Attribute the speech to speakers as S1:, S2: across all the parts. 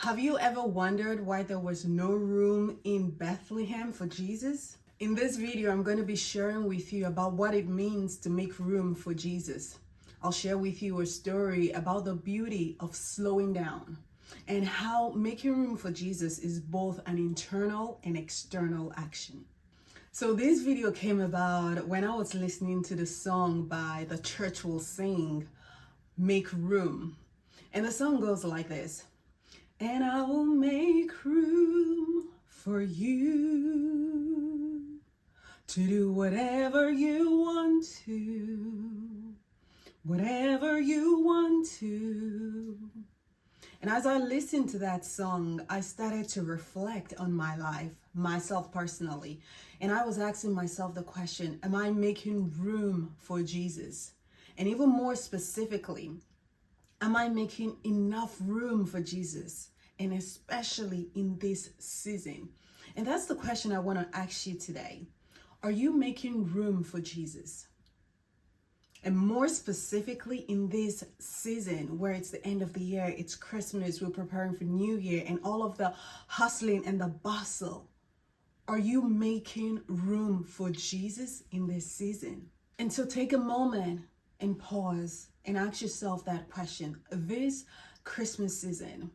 S1: Have you ever wondered why there was no room in Bethlehem for Jesus? In this video, I'm going to be sharing with you about what it means to make room for Jesus. I'll share with you a story about the beauty of slowing down and how making room for Jesus is both an internal and external action. So this video came about when I was listening to the song by The Church Will Sing, Make Room. And the song goes like this. And I will make room for you to do whatever you want to, whatever you want to. And as I listened to that song, I started to reflect on my life, myself personally. And I was asking myself the question, am I making room for Jesus? And even more specifically, am I making enough room for Jesus? And especially in this season. And that's the question I want to ask you today. Are you making room for Jesus? And more specifically in this season where it's the end of the year, it's Christmas, we're preparing for New Year and all of the hustling and the bustle. Are you making room for Jesus in this season? And so take a moment and pause and ask yourself that question. This Christmas season,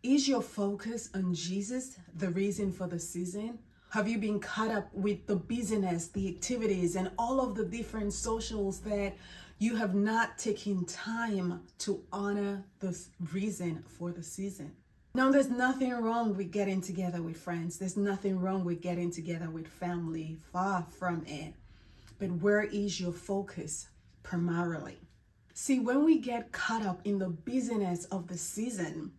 S1: is your focus on Jesus the reason for the season? Have you been caught up with the busyness, the activities, and all of the different socials that you have not taken time to honor the reason for the season? Now, there's nothing wrong with getting together with friends. There's nothing wrong with getting together with family, far from it. But where is your focus primarily? See, when we get caught up in the busyness of the season,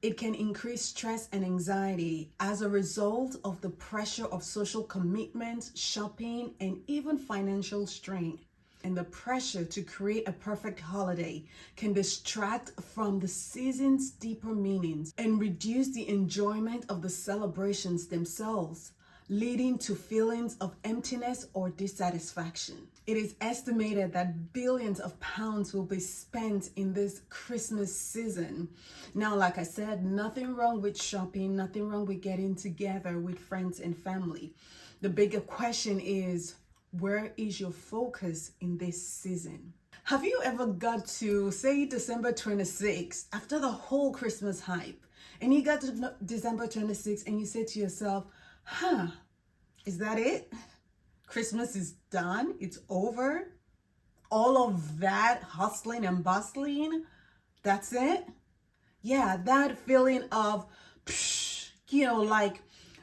S1: it can increase stress and anxiety as a result of the pressure of social commitments, shopping, and even financial strain. And the pressure to create a perfect holiday can distract from the season's deeper meanings and reduce the enjoyment of the celebrations themselves, leading to feelings of emptiness or dissatisfaction. It is estimated that billions of pounds will be spent in this Christmas season. Now, like I said, nothing wrong with shopping, nothing wrong with getting together with friends and family. The bigger question is, where is your focus in this season? Have you ever got to, say, December 26th, after the whole Christmas hype, and you got to December 26th and you say to yourself, is that it? Christmas is done. It's over. All of that hustling and bustling, that's it? Yeah, that feeling of, like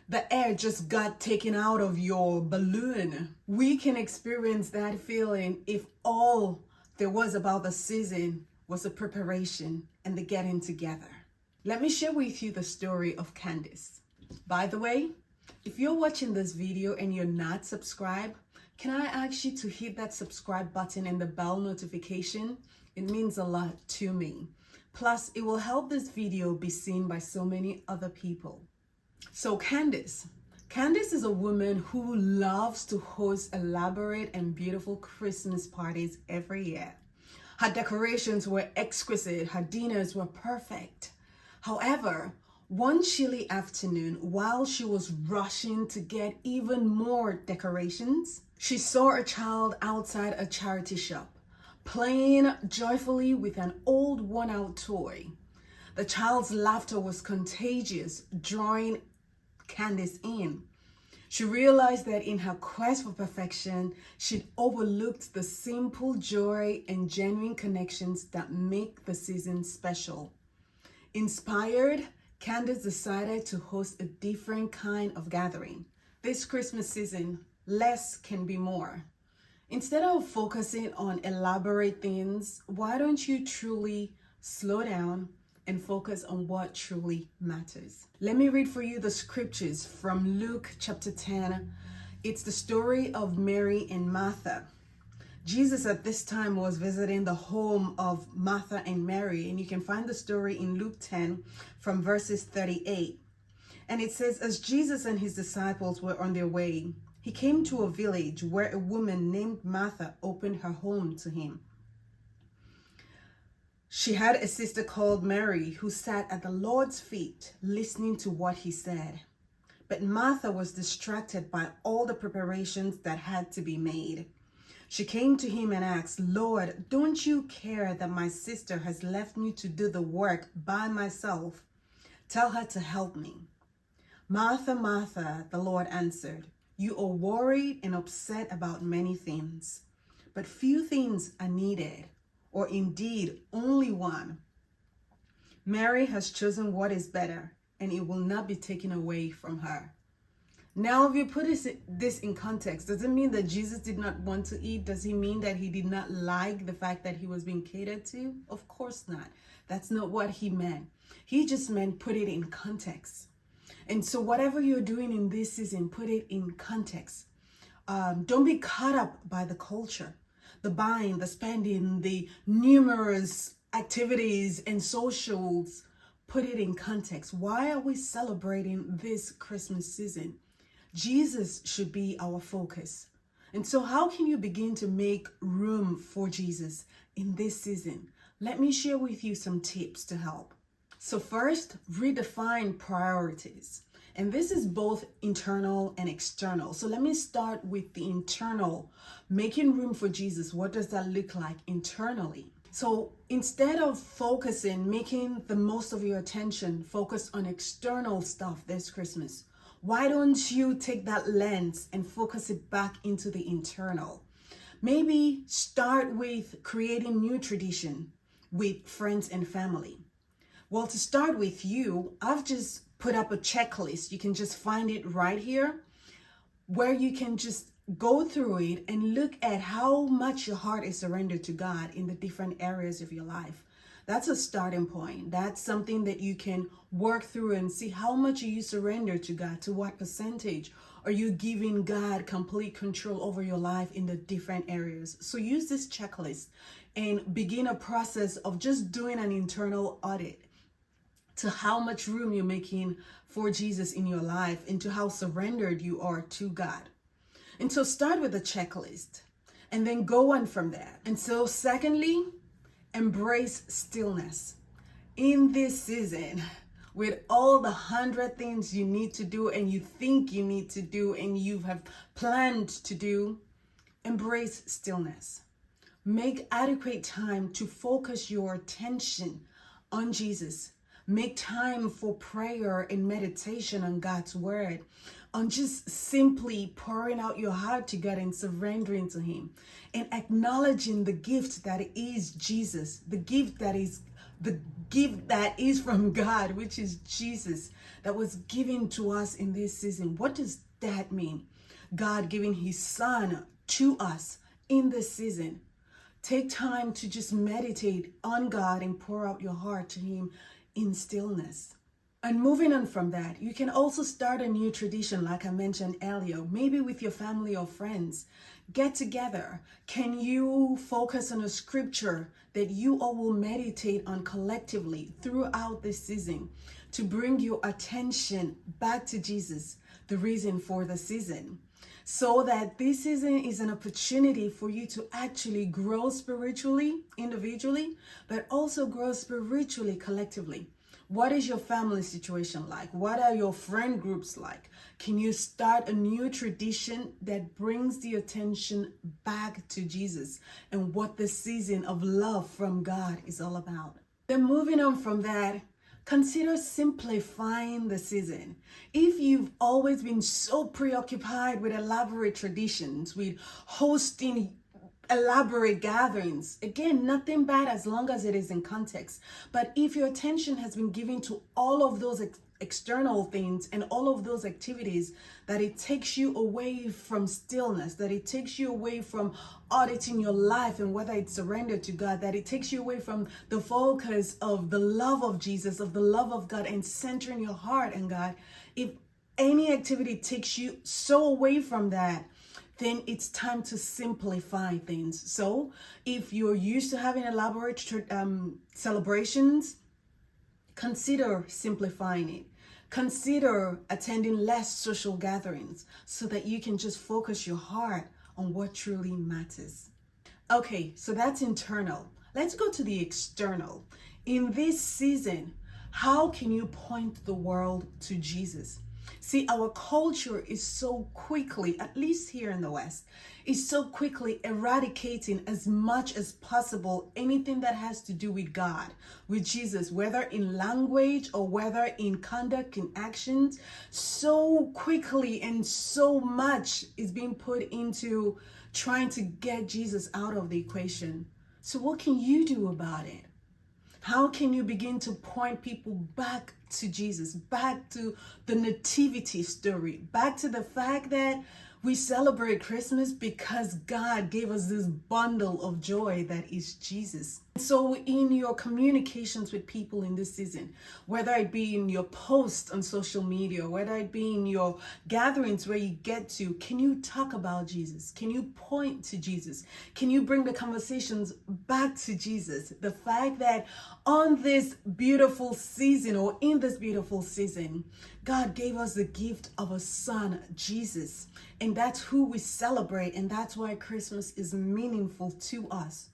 S1: the air just got taken out of your balloon. We can experience that feeling if all there was about the season was the preparation and the getting together. Let me share with you the story of Candace. By the way, if you're watching this video and you're not subscribed, can I ask you to hit that subscribe button and the bell notification? It means a lot to me. Plus, it will help this video be seen by so many other people. So Candace is a woman who loves to host elaborate and beautiful Christmas parties every year. Her decorations were exquisite. Her dinners were perfect. However, one chilly afternoon, while she was rushing to get even more decorations, she saw a child outside a charity shop, playing joyfully with an old worn-out toy. The child's laughter was contagious, drawing Candace in. She realized that in her quest for perfection, she'd overlooked the simple joy and genuine connections that make the season special. Inspired, Candace decided to host a different kind of gathering. This Christmas season, less can be more. Instead of focusing on elaborate things, why don't you truly slow down and focus on what truly matters? Let me read for you the scriptures from Luke chapter 10. It's the story of Mary and Martha. Jesus at this time was visiting the home of Martha and Mary, and you can find the story in Luke 10 from verses 38. And it says, as Jesus and his disciples were on their way, he came to a village where a woman named Martha opened her home to him. She had a sister called Mary who sat at the Lord's feet listening to what he said. But Martha was distracted by all the preparations that had to be made. She came to him and asked, "Lord, don't you care that my sister has left me to do the work by myself? Tell her to help me." "Martha, Martha," the Lord answered, "you are worried and upset about many things, but few things are needed, or indeed only one. Mary has chosen what is better, and it will not be taken away from her." Now, if you put this in context, does it mean that Jesus did not want to eat? Does he mean that he did not like the fact that he was being catered to? Of course not. That's not what he meant. He just meant put it in context. And so whatever you're doing in this season, put it in context. Don't be caught up by the culture, the buying, the spending, the numerous activities and socials. Put it in context. Why are we celebrating this Christmas season? Jesus should be our focus. And so how can you begin to make room for Jesus in this season? Let me share with you some tips to help. So first, redefine priorities. And this is both internal and external. So let me start with the internal, making room for Jesus. What does that look like internally? So instead of making the most of your attention, focus on external stuff this Christmas. Why don't you take that lens and focus it back into the internal? Maybe start with creating new tradition with friends and family. Well, to start with you, I've just put up a checklist. You can just find it right here where you can just go through it and look at how much your heart is surrendered to God in the different areas of your life. That's a starting point. That's something that you can work through and see how much you surrender to God, to what percentage are you giving God complete control over your life in the different areas. So use this checklist and begin a process of just doing an internal audit to how much room you're making for Jesus in your life and to how surrendered you are to God. And so start with a checklist and then go on from there. And so secondly, embrace stillness. In this season, with all the 100 things you need to do and you think you need to do and you have planned to do, embrace stillness. Make adequate time to focus your attention on Jesus. Make time for prayer and meditation on God's word, on just simply pouring out your heart to God and surrendering to him and acknowledging the gift that is Jesus, the gift that is from God, which is Jesus, that was given to us in this season. What does that mean? God giving his son to us in this season. Take time to just meditate on God and pour out your heart to him in stillness. And moving on from that, you can also start a new tradition, like I mentioned earlier, maybe with your family or friends. Get together. Can you focus on a scripture that you all will meditate on collectively throughout this season to bring your attention back to Jesus, the reason for the season? So that this season is an opportunity for you to actually grow spiritually, individually, but also grow spiritually collectively. What is your family situation like? What are your friend groups like? Can you start a new tradition that brings the attention back to Jesus and what the season of love from God is all about? Then moving on from that, consider simplifying the season. If you've always been so preoccupied with elaborate traditions, with hosting elaborate gatherings, again, nothing bad as long as it is in context. But if your attention has been given to all of those external things and all of those activities, that it takes you away from stillness, that it takes you away from auditing your life and whether it's surrendered to God, that it takes you away from the focus of the love of Jesus, of the love of God, and centering your heart in God. If any activity takes you so away from that, then it's time to simplify things. So if you're used to having elaborate celebrations, consider simplifying it. Consider attending less social gatherings so that you can just focus your heart on what truly matters. Okay, so that's internal. Let's go to the external. In this season, how can you point the world to Jesus? See, our culture is so quickly, at least here in the West, is so quickly eradicating as much as possible anything that has to do with God, with Jesus, whether in language or whether in conduct, in actions. So quickly and so much is being put into trying to get Jesus out of the equation. So what can you do about it? How can you begin to point people back to Jesus, back to the nativity story, back to the fact that we celebrate Christmas because God gave us this bundle of joy that is Jesus. So in your communications with people in this season, whether it be in your posts on social media, whether it be in your gatherings where you get to, can you talk about Jesus? Can you point to Jesus? Can you bring the conversations back to Jesus? The fact that on this beautiful season, or in this beautiful season, God gave us the gift of a son, Jesus. And that's who we celebrate. And that's why Christmas is meaningful to us.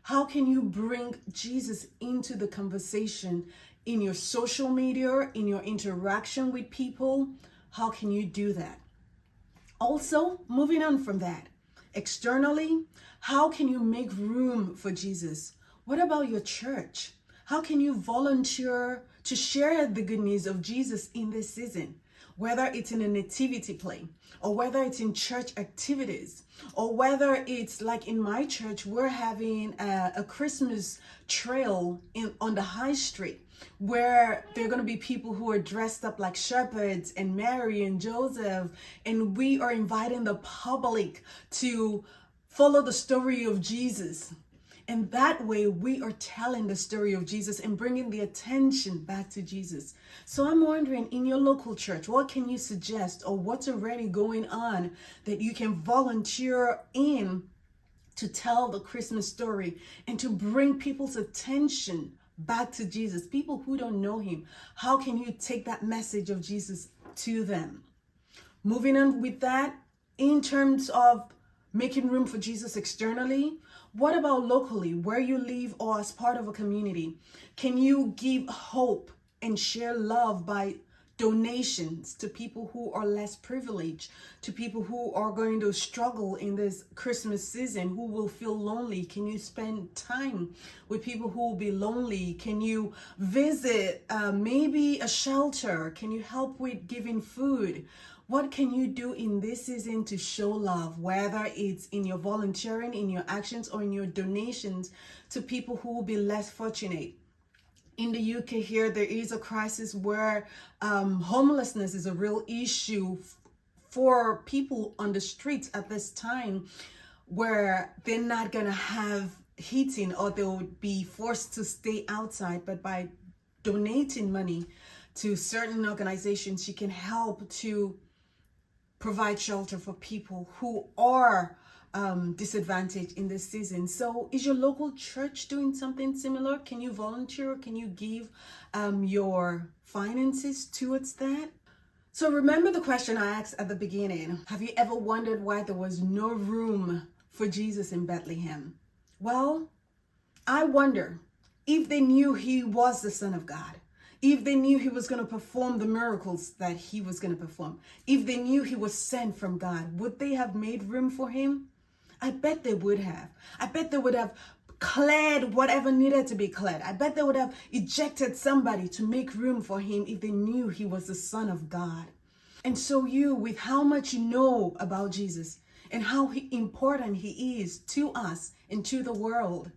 S1: How can you bring Jesus into the conversation in your social media, in your interaction with people? How can you do that? Also, moving on from that, externally, how can you make room for Jesus? What about your church? How can you volunteer to share the good news of Jesus in this season? Whether it's in a nativity play, or whether it's in church activities, or whether it's like in my church, we're having a Christmas trail on the high street, where there are going to be people who are dressed up like shepherds and Mary and Joseph, and we are inviting the public to follow the story of Jesus. And that way we are telling the story of Jesus and bringing the attention back to Jesus. So I'm wondering, in your local church, what can you suggest, or what's already going on that you can volunteer in to tell the Christmas story and to bring people's attention back to Jesus? People who don't know him, how can you take that message of Jesus to them? Moving on with that, in terms of making room for Jesus externally, what about locally, where you live or as part of a community? Can you give hope and share love by donations to people who are less privileged, to people who are going to struggle in this Christmas season, who will feel lonely? Can you spend time with people who will be lonely? Can you visit maybe a shelter? Can you help with giving food? What can you do in this season to show love, whether it's in your volunteering, in your actions, or in your donations to people who will be less fortunate? In the UK here, there is a crisis where homelessness is a real issue for people on the streets at this time, where they're not going to have heating, or they'll be forced to stay outside. But by donating money to certain organizations, you can help to provide shelter for people who are disadvantaged in this season. So is your local church doing something similar? Can you volunteer? Can you give your finances towards that? So remember the question I asked at the beginning. Have you ever wondered why there was no room for Jesus in Bethlehem? Well, I wonder if they knew he was the Son of God. If they knew he was going to perform the miracles that he was going to perform, if they knew he was sent from God, would they have made room for him? I bet they would have. I bet they would have cleared whatever needed to be cleared. I bet they would have ejected somebody to make room for him if they knew he was the Son of God. And so you, with how much you know about Jesus and how important he is to us and to the world,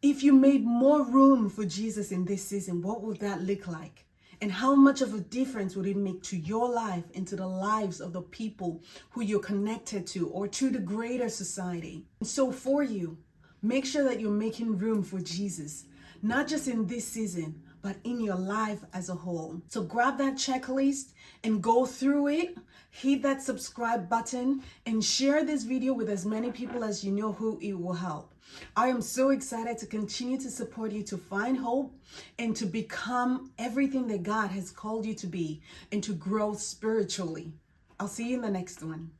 S1: if you made more room for Jesus in this season, what would that look like? And how much of a difference would it make to your life and to the lives of the people who you're connected to, or to the greater society? And so for you, make sure that you're making room for Jesus, not just in this season, but in your life as a whole. So grab that checklist and go through it. Hit that subscribe button and share this video with as many people as you know who it will help. I am so excited to continue to support you to find hope and to become everything that God has called you to be, and to grow spiritually. I'll see you in the next one.